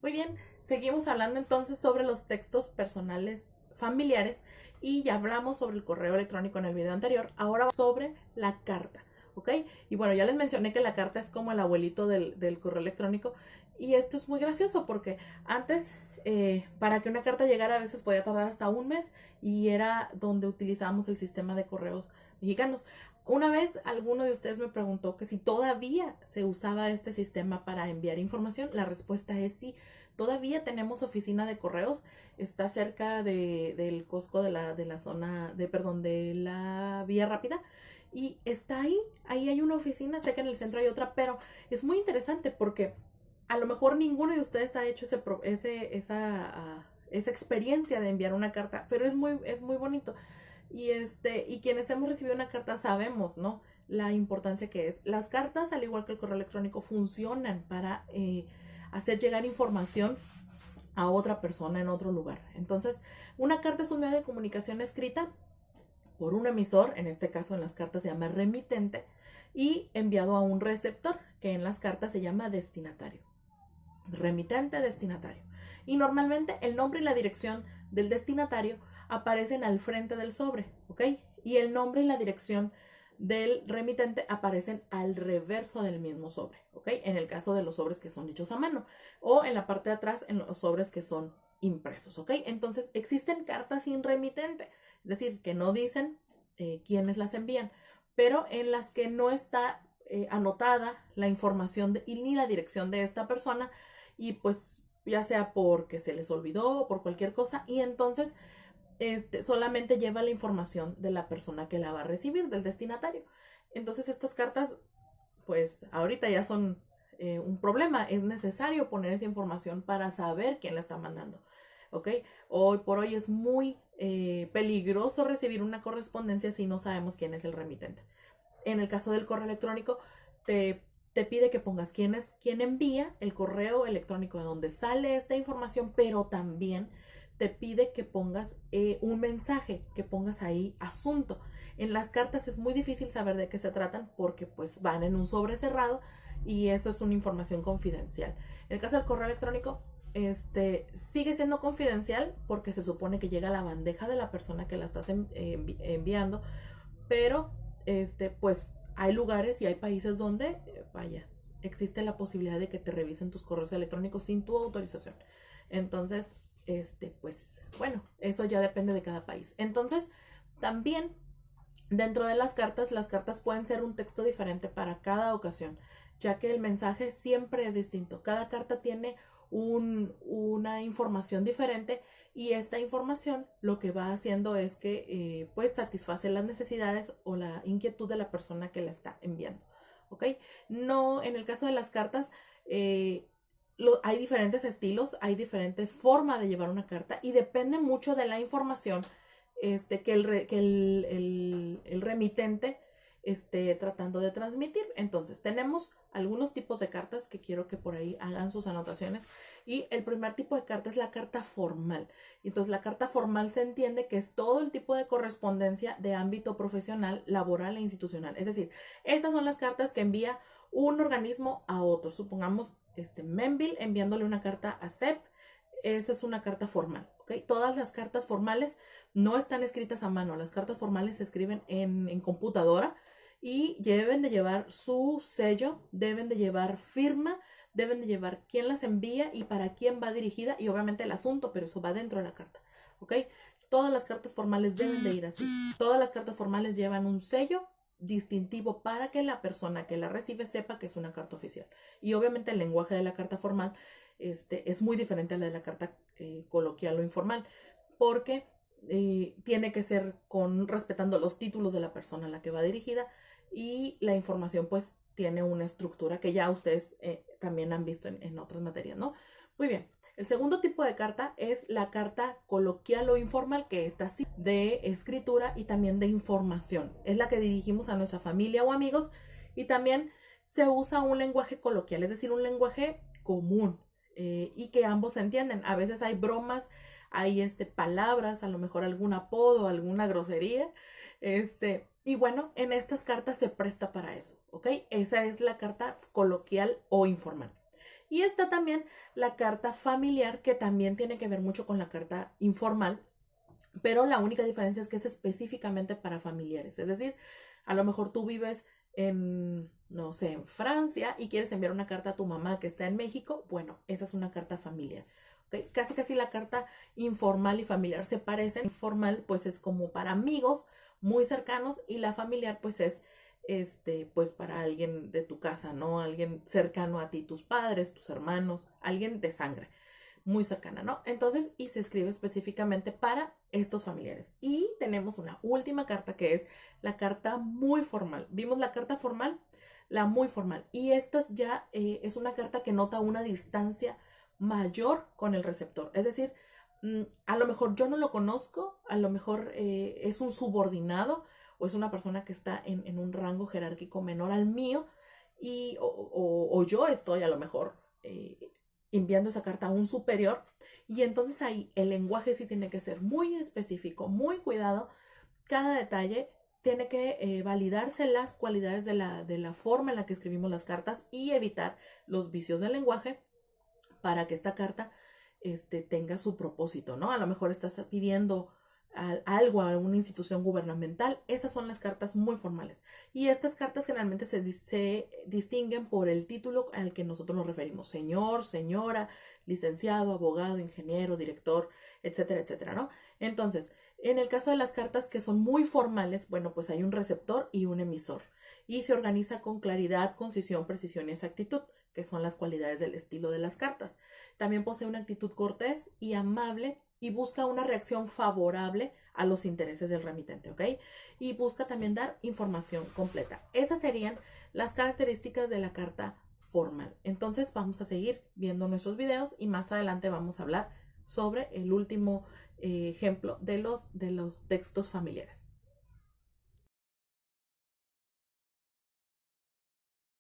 Muy bien, seguimos hablando entonces sobre los textos personales familiares y ya hablamos sobre el correo electrónico en el video anterior. Ahora vamos sobre la carta, ¿ok? Y bueno, ya les mencioné que la carta es como el abuelito del correo electrónico y esto es muy gracioso porque antes para que una carta llegara a veces podía tardar hasta un mes y era donde utilizábamos el sistema de correos mexicanos. Una vez alguno de ustedes me preguntó que si todavía se usaba este sistema para enviar información. La respuesta es sí. Todavía tenemos oficina de correos. Está cerca del Costco de la zona, perdón, de la Vía Rápida. Y está ahí. Ahí hay una oficina. Sé que en el centro hay otra, pero es muy interesante porque a lo mejor ninguno de ustedes ha hecho esa experiencia de enviar una carta, pero es muy bonito. Y quienes hemos recibido una carta sabemos, ¿no? La importancia que es. Las cartas, al igual que el correo electrónico, funcionan para hacer llegar información a otra persona en otro lugar. Entonces, una carta es un medio de comunicación escrita por un emisor, en este caso en las cartas se llama remitente, y enviado a un receptor, que en las cartas se llama destinatario. Remitente, destinatario. Y normalmente el nombre y la dirección del destinatario aparecen al frente del sobre, ¿ok? Y el nombre y la dirección del remitente aparecen al reverso del mismo sobre, ¿ok? En el caso de los sobres que son hechos a mano o en la parte de atrás en los sobres que son impresos, ¿ok? Entonces existen cartas sin remitente, es decir, que no dicen quiénes las envían, pero en las que no está anotada la información ni la dirección de esta persona y pues ya sea porque se les olvidó o por cualquier cosa y entonces solamente lleva la información de la persona que la va a recibir, del destinatario. Entonces estas cartas pues ahorita ya son un problema, es necesario poner esa información para saber quién la está mandando, ¿ok? Hoy por hoy es muy peligroso recibir una correspondencia si no sabemos quién es el remitente. En el caso del correo electrónico, te pide que pongas quién envía el correo electrónico de donde sale esta información, pero también te pide que pongas un mensaje, que pongas ahí asunto. En las cartas es muy difícil saber de qué se tratan porque pues van en un sobre cerrado y eso es una información confidencial. En el caso del correo electrónico, sigue siendo confidencial porque se supone que llega a la bandeja de la persona que la estás enviando, pero pues hay lugares y hay países donde, vaya, existe la posibilidad de que te revisen tus correos electrónicos sin tu autorización. Entonces, pues, bueno, eso ya depende de cada país. Entonces, también dentro de las cartas pueden ser un texto diferente para cada ocasión, ya que el mensaje siempre es distinto. Cada carta tiene una información diferente y esta información lo que va haciendo es que pues satisface las necesidades o la inquietud de la persona que la está enviando, ¿ok? No, en el caso de las cartas, hay diferentes estilos, hay diferente forma de llevar una carta y depende mucho de la información que el remitente esté tratando de transmitir. Entonces, tenemos algunos tipos de cartas que quiero que por ahí hagan sus anotaciones. Y el primer tipo de carta es la carta formal. Entonces, la carta formal se entiende que es todo el tipo de correspondencia de ámbito profesional, laboral e institucional. Es decir, esas son las cartas que envía un organismo a otro. Supongamos, Menville enviándole una carta a CEP. Esa es una carta formal, ¿ok? Todas las cartas formales no están escritas a mano. Las cartas formales se escriben en computadora y deben de llevar su sello, deben de llevar firma, deben de llevar quién las envía y para quién va dirigida y obviamente el asunto, pero eso va dentro de la carta, ¿ok? Todas las cartas formales deben de ir así. Todas las cartas formales llevan un sello distintivo para que la persona que la recibe sepa que es una carta oficial. Y obviamente el lenguaje de la carta formal es muy diferente a la de la carta coloquial o informal, porque tiene que ser respetando los títulos de la persona a la que va dirigida y la información pues tiene una estructura que ya ustedes también han visto en otras materias, ¿no? Muy bien. El segundo tipo de carta es la carta coloquial o informal, que está así de escritura y también de información. Es la que dirigimos a nuestra familia o amigos y también se usa un lenguaje coloquial, es decir, un lenguaje común y que ambos se entienden. A veces hay bromas, hay palabras, a lo mejor algún apodo, alguna grosería, y bueno, en estas cartas se presta para eso, ¿ok? Esa es la carta coloquial o informal. Y está también la carta familiar, que también tiene que ver mucho con la carta informal, pero la única diferencia es que es específicamente para familiares. Es decir, a lo mejor tú vives en, no sé, en Francia y quieres enviar una carta a tu mamá que está en México. Bueno, esa es una carta familiar. ¿Okay? Casi casi la carta informal y familiar se parecen. Informal pues es como para amigos muy cercanos, y la familiar pues es pues para alguien de tu casa, ¿no? Alguien cercano a ti, tus padres, tus hermanos, alguien de sangre muy cercana, ¿no? Entonces, y se escribe específicamente para estos familiares. Y tenemos una última carta, que es la carta muy formal. Vimos la carta formal, la muy formal. Y esta ya es una carta que nota una distancia mayor con el receptor. Es decir, a lo mejor yo no lo conozco, a lo mejor es un subordinado o es una persona que está en un rango jerárquico menor al mío, o yo estoy a lo mejor enviando esa carta a un superior, y entonces ahí el lenguaje sí tiene que ser muy específico, muy cuidado. Cada detalle tiene que validarse las cualidades de la forma en la que escribimos las cartas y evitar los vicios del lenguaje para que esta carta tenga su propósito, ¿no? A lo mejor estás pidiendo algo a una institución gubernamental. Esas son las cartas muy formales. Y estas cartas generalmente se distinguen por el título al que nosotros nos referimos: señor, señora, licenciado, abogado, ingeniero, director, etcétera, etcétera, ¿no? Entonces, en el caso de las cartas que son muy formales, bueno, pues hay un receptor y un emisor. Y se organiza con claridad, concisión, precisión y exactitud, que son las cualidades del estilo de las cartas. También posee una actitud cortés y amable, y busca una reacción favorable a los intereses del remitente, ¿ok? Y busca también dar información completa. Esas serían las características de la carta formal. Entonces vamos a seguir viendo nuestros videos, y más adelante vamos a hablar sobre el último ejemplo de los textos familiares.